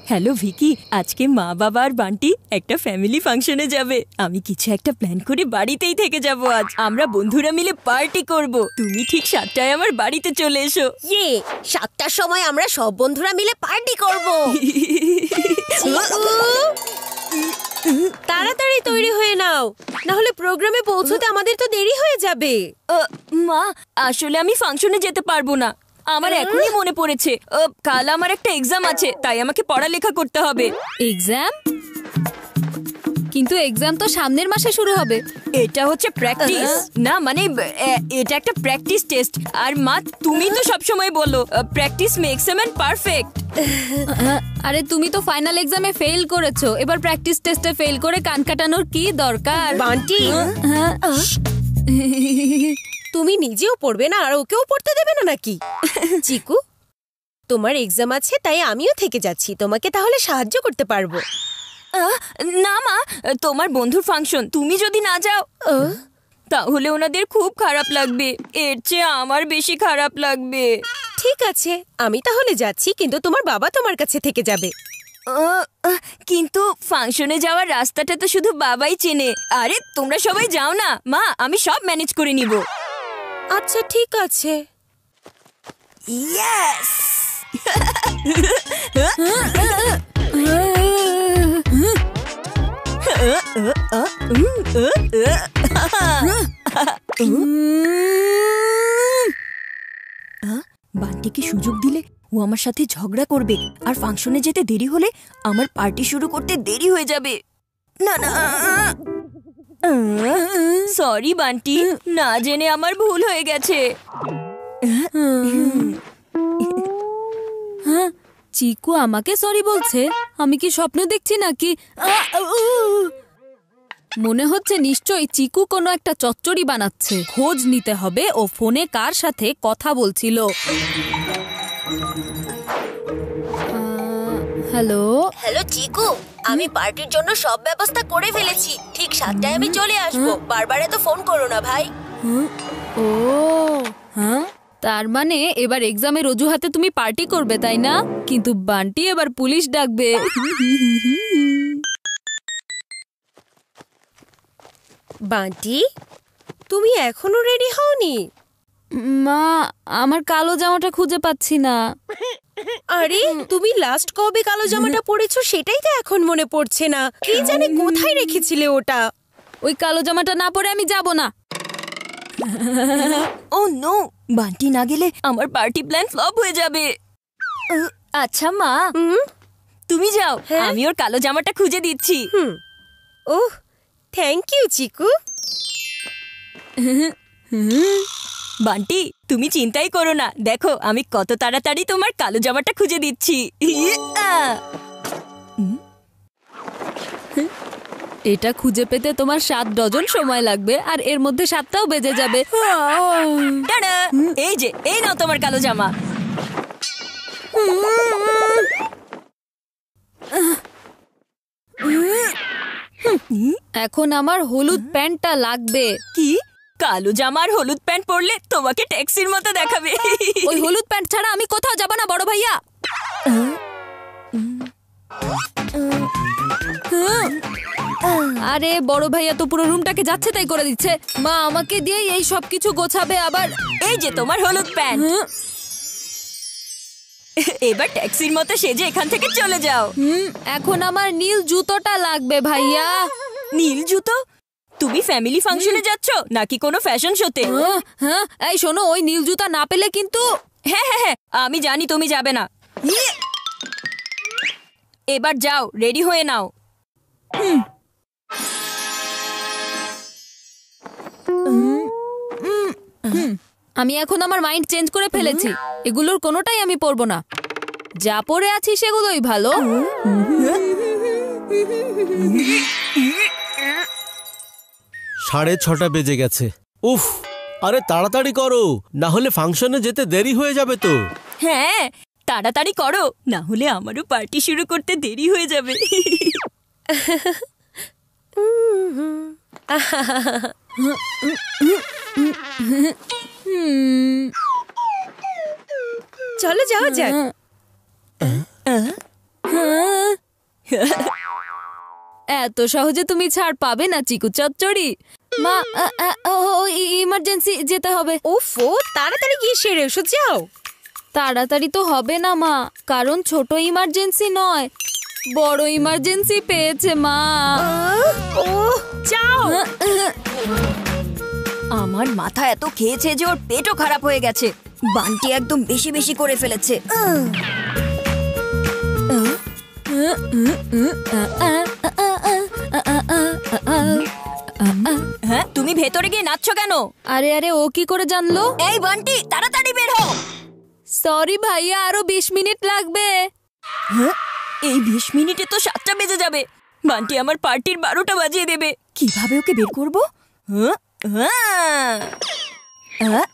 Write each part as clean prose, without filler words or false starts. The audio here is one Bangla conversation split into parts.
হ্যালো ভিকি, আজকে মা বাবা আর বান্টি একটা ফ্যামিলি ফাংশনে যাবে। আমি কিছু একটা প্ল্যান করে বাড়িতেই থেকে যাব। আজ আমরা বন্ধুরা মিলে পার্টি করব। তুমি ঠিক 7টায় আমার বাড়িতে চলে এসো। 7টার সময় আমরা সব বন্ধুরা মিলে পার্টি করব। তাড়াতাড়ি তৈরি হয়ে নাও, না হলে প্রোগ্রামে পৌঁছতে আমাদের তো দেরি হয়ে যাবে। মা, আসলে আমি ফাংশনে যেতে পারবো না। আমার এখনই মনে পড়েছে, কাল আমার একটা এক্সাম আছে, তাই আমাকে পড়ালেখা করতে হবে। এক্সাম? কিন্তু এক্সাম তো সামনের মাসে শুরু হবে। এটা হচ্ছে প্র্যাকটিস না, মানে এটা একটা প্র্যাকটিস টেস্ট। আর মা, তুমি তো সব সময় বলো practice makes a man perfect. আরে তুমি তো ফাইনাল এক্সামে ফেল করেছো, এবার প্র্যাকটিস টেস্টে ফেল করে কান কাটানোর কি দরকার? বান্টি, তুমি নিজেও পড়বে না আর ওকেও পড়তে দেবে না নাকি? চিকু, তোমার এক্সাম আছে তাই আমিও থেকে যাচ্ছি, তোমাকে তাহলে সাহায্য করতে পারবো। না মা, তোমার বন্ধুর ফাংশন, তুমি যদি না যাও তাহলে ওনাদের খুব খারাপ লাগবে। এর চেয়ে আমার বেশি খারাপ লাগবে। ঠিক আছে, আমি তাহলে যাচ্ছি, কিন্তু তোমার বাবা তোমার কাছে থেকে যাবে। কিন্তু ফাংশনে যাওয়ার রাস্তাটা তো শুধু বাবাই চেনে। আরে তোমরা সবাই যাও না মা, আমি সব ম্যানেজ করে নিব। আচ্ছা ঠিক আছে। ইয়েস। বান্টিকে সুযোগ দিলে ও আমার সাথে ঝগড়া করবে, আর ফাংশনে যেতে দেরি হলে আমার পার্টি শুরু করতে দেরি হয়ে যাবে। না না, সরি বান্টি, না জেনে আমার ভুল হয়ে গেছে। চিকু আমাকে সরি বলছে? আমি কি স্বপ্ন দেখছি নাকি? মনে হচ্ছে নিশ্চয়ই চিকু কোনো একটা চচ্চড়ি বানাচ্ছে। খোঁজ নিতে হবে ও ফোনে কার সাথে কথা বলছিল। হ্যালো হ্যালো চিকু, আমি পার্টির জন্য সব ব্যবস্থা করে ফেলেছি। ঠিক 7টায় আমি চলে আসবো। বারবার এত ফোন করো না ভাই। ও হ্যাঁ, তার মানে এবার এক্সামের অজুহাতে তুমি পার্টি করবে, তাই না? কিন্তু বান্টি এবার পুলিশ ডাকবে। বান্টি, তুমি এখনো রেডি হওনি? মা, আমার কালো জামাটা খুঁজে পাচ্ছি না। আরে তুমি লাস্ট কবে কালো জামাটা পরেছো সেটাই তো এখন মনে পড়ছে না। কি জানি কোথায় রেখেছিলে ওটা। ওই কালো জামাটা না পরে আমি যাব না। ও নো, বান্টি না গেলে আমার পার্টি প্ল্যান ফ্লপ হয়ে যাবে। আচ্ছা মা, তুমি যাও, আমি ওর কালো জামাটা খুঁজে দিচ্ছি। ওহ, থ্যাংক ইউ চিকু। বান্টি, তুমি চিন্তাই করো না, দেখো আমি কত তাড়াতাড়ি তোমার কালো জামাটা খুঁজে দিচ্ছি। এটা খুঁজে পেতে তোমার 7 ডজন সময় লাগবে, আর এর মধ্যে 7টাও বেজে যাবে। টাডা, এই যে, এই নাও তোমার কালো জামা। এখন আমার হলুদ প্যান্টটা লাগবে। কি? কালো জামা আর হলুদ প্যান্ট পরলে তোমাকে ট্যাক্সির মতো দেখাবে। ওই হলুদ প্যান্ট ছাড়া আমি কোথাও যাব না বড় ভাইয়া। আরে বড় ভাইয়া তো পুরো রুমটাকে যাচ্ছে তাই করে দিচ্ছে। মা আমাকে দিয়ে এই সব কিছু গোছাবে আবার। এই যে তোমার হলুদ প্যান্ট। এবার ট্যাক্সির মতো সেজে এখান থেকে চলে যাও। এখন আমার নীল জুতোটা লাগবে ভাইয়া। নীল জুতো? তুমি ফ্যামিলি ফাংশনে যাচ্ছ নাকি কোনো ফ্যাশন শোতে? হ্যাঁ, এই শোনো, ওই নীল জুতা না পেলে কিন্তু। হ্যাঁ হ্যাঁ হ্যাঁ, আমি জানি তুমি যাবে না। এবার যাও, রেডি হয়ে নাও। আমি এখন আমার মাইন্ড চেঞ্জ করে ফেলেছি। এগুলোর কোনোটাই আমি পরবো না। যা পরে আছি সেগুলোই ভালো। 6:30 বেজে গেছে। উফ, আরে তাড়াতাড়ি করো, না হলে ফাংশনে যেতে দেরি হয়ে যাবে তো। হ্যাঁ, তাড়াতাড়ি করো, না হলে আমারও পার্টি শুরু করতে দেরি হয়ে যাবে। চলো যাওয়া যাক। এত সহজে তুমি ছাড় পাবে না চিকু চচ্চড়ি। মা ইমার্জেন্সি যেতে হবে। ওফো, তাড়াতাড়ি গিয়ে সেরে এসো, যাও। তাড়াতাড়ি তো হবে না মা, কারণ ছোট ইমার্জেন্সি নয়, বড় ইমার্জেন্সি পেয়েছে মা। যাও। আমার মাথা এত খেয়েছে যে ওর পেটও খারাপ হয়ে গেছে। বান্টি একদম বেশি বেশি করে ফেলেছে। হ্যাঁ, তুমি ভেতরে গিয়ে নাচছো কেন? আরে আরে, ও কি করে জানলো? এই বান্টি, তাড়াতাড়ি বের হও। সরি ভাইয়া, আরো 20 মিনিট লাগবে। হ্যাঁ, এই 20 মিনিটে তো 7টা বেজে যাবে। বান্টি আমার পার্টির 12টা বাজিয়ে দেবে। কিভাবে ওকে বের করবো? হ্যাঁ হ্যাঁ হ্যাঁ,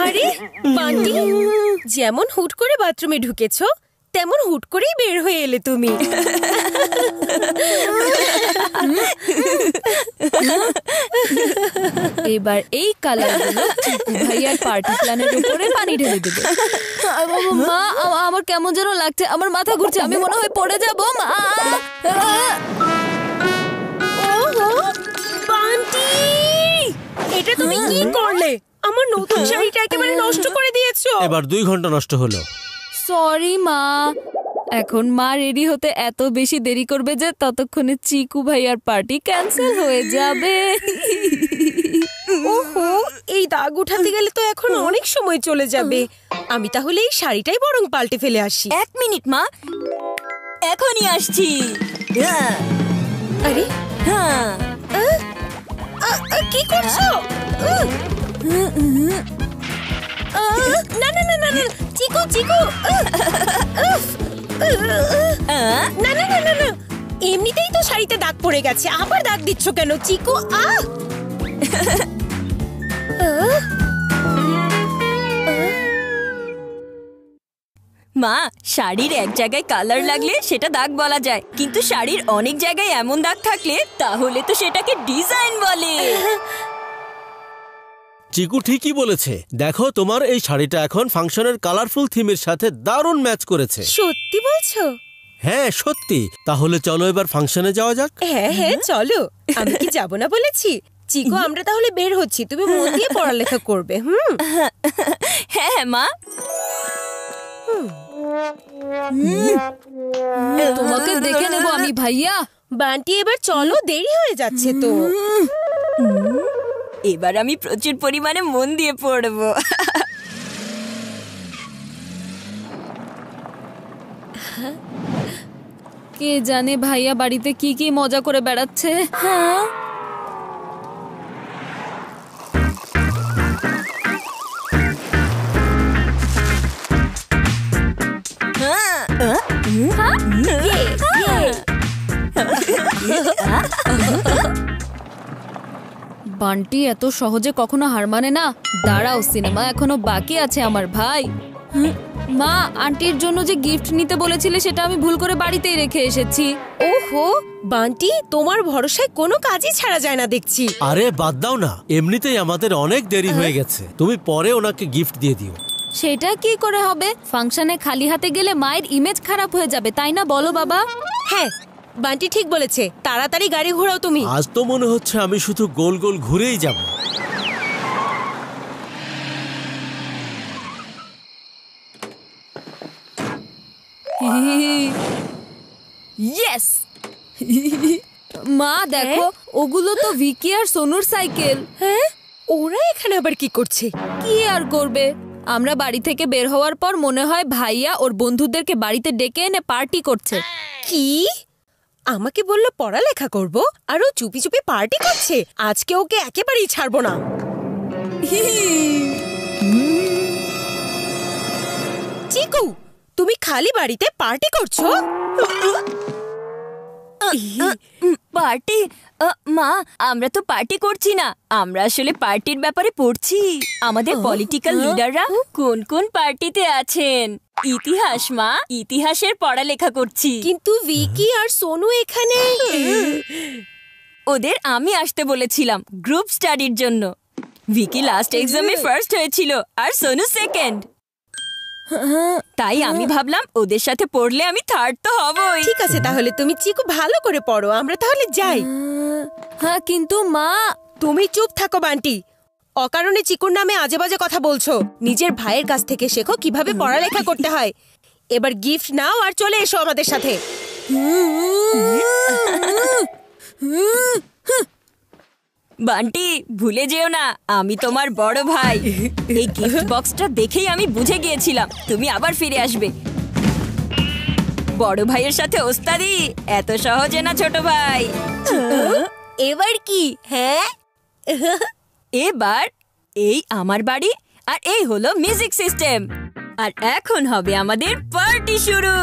আরে বান্টি, যেমন হুট করে বাথরুমে ঢুকেছো তেমন হুট করেই বের হয়ে এলে তুমি। এবার এই কালারগুলো চিকু ভাইয়ার পার্টি প্ল্যানের উপরে পানি ঢেলে দেবে। মা, আমার কেমন যেন লাগছে, আমার মাথা ঘুরছে, আমি মনে হয় পড়ে যাবো। মা, ওহো বান্টি, এটা তুমি কি করলে? আমার নতুন শাড়িটা একেবারে নষ্ট করে দিয়েছো। এবার 2 ঘন্টা নষ্ট হলো। সরি মা। এখন মা রেডি হতে এত বেশি দেরি করবে যে ততক্ষণে চিকু ভাইয়ার পার্টি ক্যান্সেল হয়ে যাবে। ওহো, এই দাগ উঠাতে গেলে তো এখন অনেক সময় চলে যাবে। আমি তাহলে এই শাড়িটাই বরং পাল্টে ফেলে আসি। 1 মিনিট মা, এখনই আসছি। আরে হ্যাঁ, কি করছো? না না না না না, চিকু চিকু, না না না না না, এমনিতেই তো শাড়িতে দাগ পড়ে গেছে, আবার দাগ দিচ্ছ কেন চিকু? মা, শাড়ির এক জায়গায় কালার লাগলে সেটা দাগ বলা যায়, কিন্তু শাড়ির অনেক জায়গায় এমন দাগ থাকলে তাহলে তো সেটাকে ডিজাইন বলে। চিকু ঠিকই বলেছে। দেখো, তোমার এই শাড়িটা এখন ফাংশনের কালারফুল থিমের সাথে দারুণ ম্যাচ করেছে। সত্যি বলছো? হ্যাঁ সত্যি। তাহলে চলো এবার ফাংশনে যাওয়া যাক। হ্যাঁ হ্যাঁ চলো। আমি কি যাব না বলেছি? চিকু, আমরা তাহলে বের হচ্ছি, তুমি মন দিয়ে পড়ালেখা করবে। হ্যাঁ হ্যাঁ মা। তোমাকে দেখে নেবো আমি ভাইয়া। বান্টি, এবার চলো, দেরি হয়ে যাচ্ছে তো। এবার আমি প্রচুর পরিমাণে মন দিয়ে পড়বো। কে জানে ভাইয়া বাড়িতে কি কি মজা করে বেড়াচ্ছে। হ্যাঁ, বান্টি এত সহজে কখনো হার মানে না। দাঁড়াও, সিনেমা এখনো বাকি আছে আমার ভাই। মা, আন্টির জন্য যে গিফট নিতে বলেছিলে সেটা আমি ভুল করে বাড়িতেই রেখে এসেছি। ওহো বান্টি, তোমার ভরসায় কোনো কাজই ছাড়া যায় না দেখছি। আরে বাদ দাও না, এমনিতেই আমাদের অনেক দেরি হয়ে গেছে। তুমি পরে ওনাকে গিফট দিয়ে দিও। সেটা কি করে হবে? ফাংশনে খালি হাতে গেলে মায়ের ইমেজ খারাপ হয়ে যাবে, তাই না বলো বাবা? হ্যাঁ, বান্টি ঠিক বলেছে। তাড়াতাড়ি গাড়ি ঘোরাও তুমি। আজ তো মনে হচ্ছে আমি শুধু গোল গোল ঘুরেই যাব। ইয়েস। মা দেখো, ওগুলো তো ভিকি আর সোনুর সাইকেল। হ্যাঁ, ওরা এখানে আবার কি করছে? কি আর করবে, আমরা বাড়ি থেকে বের হওয়ার পর মনে হয় ভাইয়া ওর বন্ধুদেরকে বাড়িতে ডেকে এনে পার্টি করছে। কি? আমাকে বললো পড়ালেখা করব, আর ও চুপি চুপি পার্টি করছে। আজকে ওকে একেবারেই ছাড়বো না। চিকু, তুমি খালি বাড়িতে পার্টি করছো? পার্টি? মা, আমরা তো পার্টি করছি না, আমরা আসলে পার্টির ব্যাপারে পড়ছি। আমাদের পলিটিক্যাল লিডাররা কোন কোন পার্টিতে আছেন। ইতিহাস মা, ইতিহাসের পড়ালেখা করছি। কিন্তু ভিকি আর সোনু এখানে। ওদের আমি আসতে বলেছিলাম গ্রুপ স্টাডির জন্য। ভিকি লাস্ট এক্সামে ফার্স্ট হয়েছিল আর সোনু সেকেন্ড। তাই আমি ভাবলাম ওদের সাথে পড়লে আমি থার্ড তো হবই। ঠিক আছে, তাহলে তুমি চিকু ভালো করে পড়ো, আমরা তাহলে যাই। হ্যাঁ কিন্তু মা। তুমি চুপ থাকো বান্টি, অকারণে চিকুর নামে আজে বাজে কথা বলছো। নিজের ভাইয়ের কাছ থেকে শেখো কিভাবে পড়ালেখা করতে হয়। এবার গিফট নাও আর চলে এসো আমাদের সাথে। বান্টি, ভুলে যেও না আমি তোমার বড় ভাই। এই গিফট বক্সটা দেখেই আমি বুঝে গিয়েছিলাম তুমি আবার ফিরে আসবে। বড় ভাইয়ের সাথে ওস্তাদি এত সহজে না ছোট ভাই। এবার কি? হ্যাঁ, এবার এই আমার বাড়ি আর এই হলো মিউজিক সিস্টেম। আর এখন হবে আমাদের পার্টি শুরু।